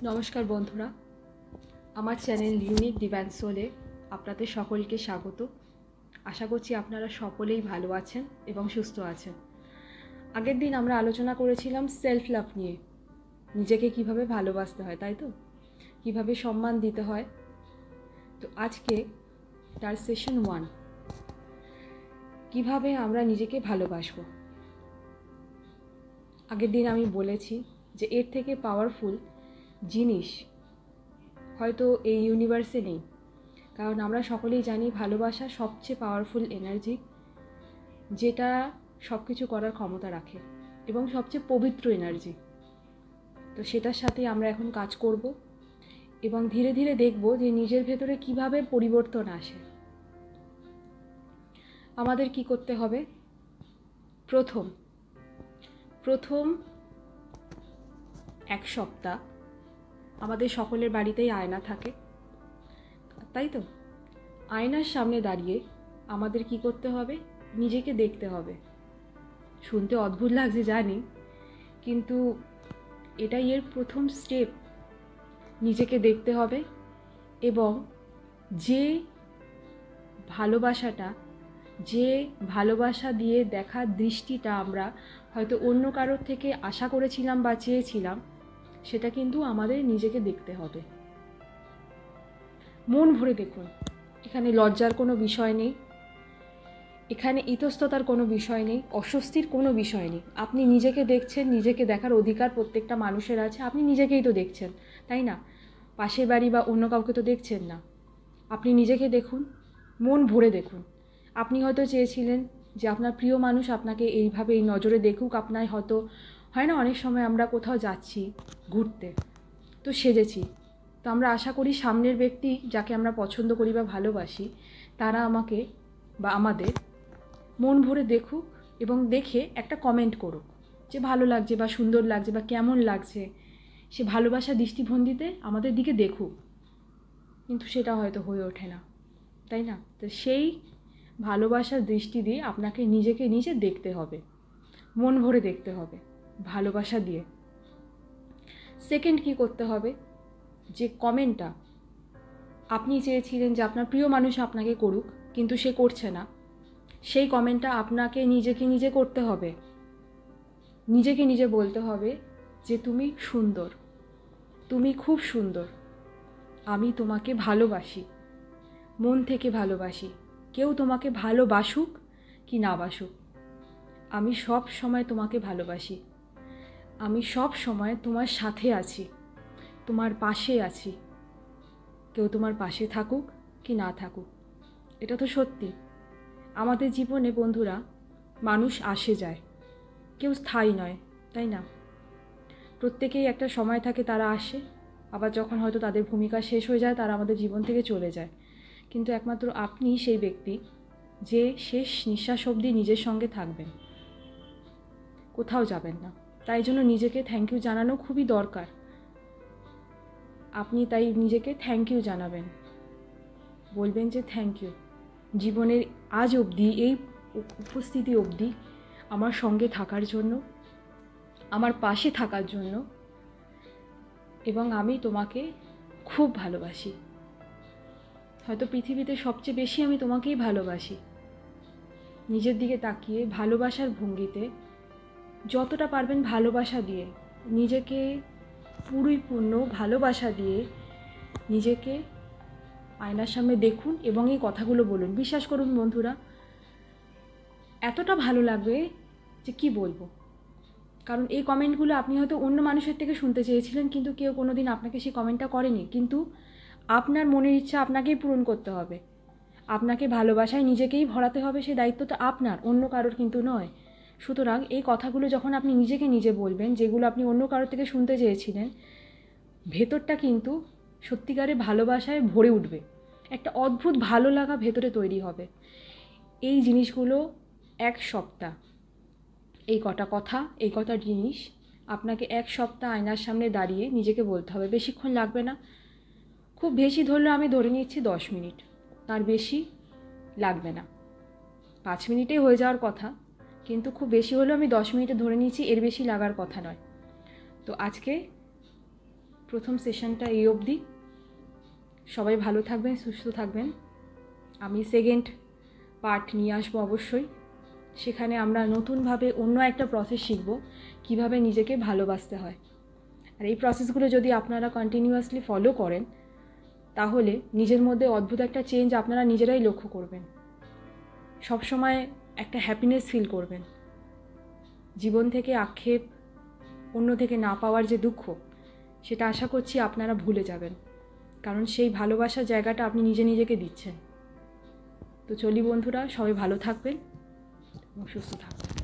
নমস্কার বন্ধুরা, আমার চ্যানেল ইউনিক ডিভাইন সোলে আপনাদের সকলকে স্বাগত। আশা করছি আপনারা সকলেই ভালো আছেন এবং সুস্থ আছেন। আগের দিন আমরা আলোচনা করেছিলাম সেলফ লাভ নিয়ে, নিজেকে কিভাবে ভালোবাসতে হয়, তাই তো, কিভাবে সম্মান দিতে হয়। তো আজকে তার সেশন 1, কিভাবে আমরা নিজেকে ভালোবাসবো। আগের দিন আমি বলেছি যে এর থেকে পাওয়ারফুল জিনিস হয়তো এই ইউনিভার্সে নেই, কারণ আমরা সকলেই জানি ভালোবাসা সবচেয়ে পাওয়ারফুল এনার্জি, যেটা সব কিছু করার ক্ষমতা রাখে এবং সবচেয়ে পবিত্র এনার্জি। তো সেটার সাথে আমরা এখন কাজ করব এবং ধীরে ধীরে দেখব যে নিজের ভেতরে কিভাবে পরিবর্তন আসে। আমাদের কি করতে হবে? প্রথম 1 সপ্তাহ আমাদের সকলের বাড়িতেই আয়না থাকে, তাই তো। আয়নার সামনে দাঁড়িয়ে আমাদের কি করতে হবে? নিজেকে দেখতে হবে। শুনতে অদ্ভুত লাগছে জানি, কিন্তু এটাই এর প্রথম স্টেপ। নিজেকে দেখতে হবে এবং যে ভালোবাসা দিয়ে দেখার দৃষ্টিটা আমরা হয়তো অন্য কারোর থেকে আশা করেছিলাম বা চেয়েছিলাম, সেটা কিন্তু আমাদের নিজেকে দেখতে হবে। মন ভরে দেখুন, এখানে লজ্জার কোনো বিষয় নেই, এখানে ইতস্ততার কোনো বিষয় নেই, অস্বস্তির কোনো বিষয় নেই। আপনি নিজেকে দেখছেন, নিজেকে দেখার অধিকার প্রত্যেকটা মানুষের আছে। আপনি নিজেকেই তো দেখছেন, তাই না? পাশের বাড়ি বা অন্য কাউকে তো দেখছেন না। আপনি নিজেকে দেখুন, মন ভরে দেখুন। আপনি হয়তো চেয়েছিলেন যে আপনার প্রিয় মানুষ আপনাকে এইভাবে এই নজরে দেখুক। আপনার হয়তো হয় না, অনেক সময় আমরা কোথাও যাচ্ছি ঘুরতে, তো সেজেছি, তো আমরা আশা করি সামনের ব্যক্তি যাকে আমরা পছন্দ করি বা ভালোবাসি, তারা আমাকে বা আমাদের মন ভরে দেখুক এবং দেখে একটা কমেন্ট করুক যে ভালো লাগছে বা সুন্দর লাগছে বা কেমন লাগছে। সে ভালোবাসা দৃষ্টিভঙ্গিতে আমাদের দিকে দেখুক, কিন্তু সেটা হয়তো হয়ে ওঠে না, তাই না? তো সেই ভালোবাসার দৃষ্টি দিয়ে আপনাকে নিজেকে নিজে দেখতে হবে, মন ভরে দেখতে হবে, ভালোবাসা দিয়ে। সেকেন্ড কি করতে হবে? যে কমেন্টটা আপনি চেয়েছিলেন যে আপনার প্রিয় মানুষ আপনাকে করুক, কিন্তু সে করছে না, সেই কমেন্টটা আপনাকে নিজেকে নিজে করতে হবে। নিজেকে নিজে বলতে হবে যে তুমি সুন্দর, তুমি খুব সুন্দর, আমি তোমাকে ভালোবাসি, মন থেকে ভালোবাসি। কেউ তোমাকে ভালোবাসুক কি না বাসুক, আমি সব সময় তোমাকে ভালোবাসি, আমি সব সময় তোমার সাথে আছি, তোমার পাশে আছি। কেউ তোমার পাশে থাকুক কি না থাকুক, এটা তো সত্যি। আমাদের জীবনে বন্ধুরা মানুষ আসে যায়, কেউ স্থায়ী নয়, তাই না? প্রত্যেকেই একটা সময় থাকে তারা আসে, আবার যখন হয়তো তাদের ভূমিকা শেষ হয়ে যায় তারা আমাদের জীবন থেকে চলে যায়। কিন্তু একমাত্র আপনি সেই ব্যক্তি যে শেষ নিঃশ্বাস অবধি নিজের সঙ্গে থাকবেন, কোথাও যাবেন না। তাই জন্য নিজেকে থ্যাংক ইউ জানানো খুবই দরকার। আপনি তাই নিজেকে থ্যাংক ইউ জানাবেন, বলবেন যে থ্যাংক ইউ, জীবনের আজ অবধি, এই উপস্থিতি অবধি আমার সঙ্গে থাকার জন্য, আমার পাশে থাকার জন্য, এবং আমি তোমাকে খুব ভালোবাসি। হয়তো পৃথিবীতে সবচেয়ে বেশি আমি তোমাকেই ভালোবাসি। নিজের দিকে তাকিয়ে ভালোবাসার ভঙ্গিতে যতটা পারবেন ভালোবাসা দিয়ে, নিজেকে পরিপূর্ণ ভালোবাসা দিয়ে নিজেকে আয়নার সামনে দেখুন এবং এই কথাগুলো বলুন। বিশ্বাস করুন বন্ধুরা, এতটা ভালো লাগবে যে কি বলবো। কারণ এই কমেন্টগুলো আপনি হয়তো অন্য মানুষের থেকে শুনতে চেয়েছিলেন, কিন্তু কেউ কোনো দিন আপনাকে সেই কমেন্টটা করেনি। কিন্তু আপনার মনের ইচ্ছা আপনাকেই পূরণ করতে হবে, আপনাকে ভালোবাসায় নিজেকেই ভরাতে হবে। সেই দায়িত্বটা আপনার, অন্য কারোর কিন্তু নয়। সুতরাং এই কথাগুলো যখন আপনি নিজেকে নিজে বলবেন, যেগুলো আপনি অন্য কারোর থেকে শুনতে চেয়েছিলেন, ভেতরটা কিন্তু সত্যিকারে ভালোবাসায় ভরে উঠবে, একটা অদ্ভুত ভালো লাগা ভেতরে তৈরি হবে। এই জিনিসগুলো 1 সপ্তাহ, এই কটা কথা, এই কটা জিনিস আপনাকে 1 সপ্তাহ আয়নার সামনে দাঁড়িয়ে নিজেকে বলতে হবে। বেশিক্ষণ লাগবে না, খুব বেশি ধরলেও আমি ধরে নিচ্ছি 10 মিনিট, তার বেশি লাগবে না। 5 মিনিটেই হয়ে যাওয়ার কথা, কিন্তু খুব বেশি হলেও আমি 10 মিনিটে ধরে নিচ্ছি, এর বেশি লাগার কথা নয়। তো আজকে প্রথম সেশনটা এই অবধি। সবাই ভালো থাকবেন, সুস্থ থাকবেন। আমি সেকেন্ড পার্ট নিয়ে আসবো অবশ্যই। সেখানে আমরা নতুনভাবে অন্য একটা প্রসেস শিখব, কিভাবে নিজেকে ভালোবাসতে হয়। আর এই প্রসেসগুলো যদি আপনারা কন্টিনিউয়াসলি ফলো করেন, তাহলে নিজের মধ্যে অদ্ভুত একটা চেঞ্জ আপনারা নিজেরাই লক্ষ্য করবেন। সবসময় একটা হ্যাপিনেস ফিল করবেন। জীবন থেকে আক্ষেপ, অন্য থেকে না পাওয়ার যে দুঃখ, সেটা আশা করছি আপনারা ভুলে যাবেন, কারণ সেই ভালোবাসার জায়গাটা আপনি নিজে নিজেকে দিচ্ছেন। তো চলি বন্ধুরা, সবাই ভালো থাকবেন এবং সুস্থ থাকবেন।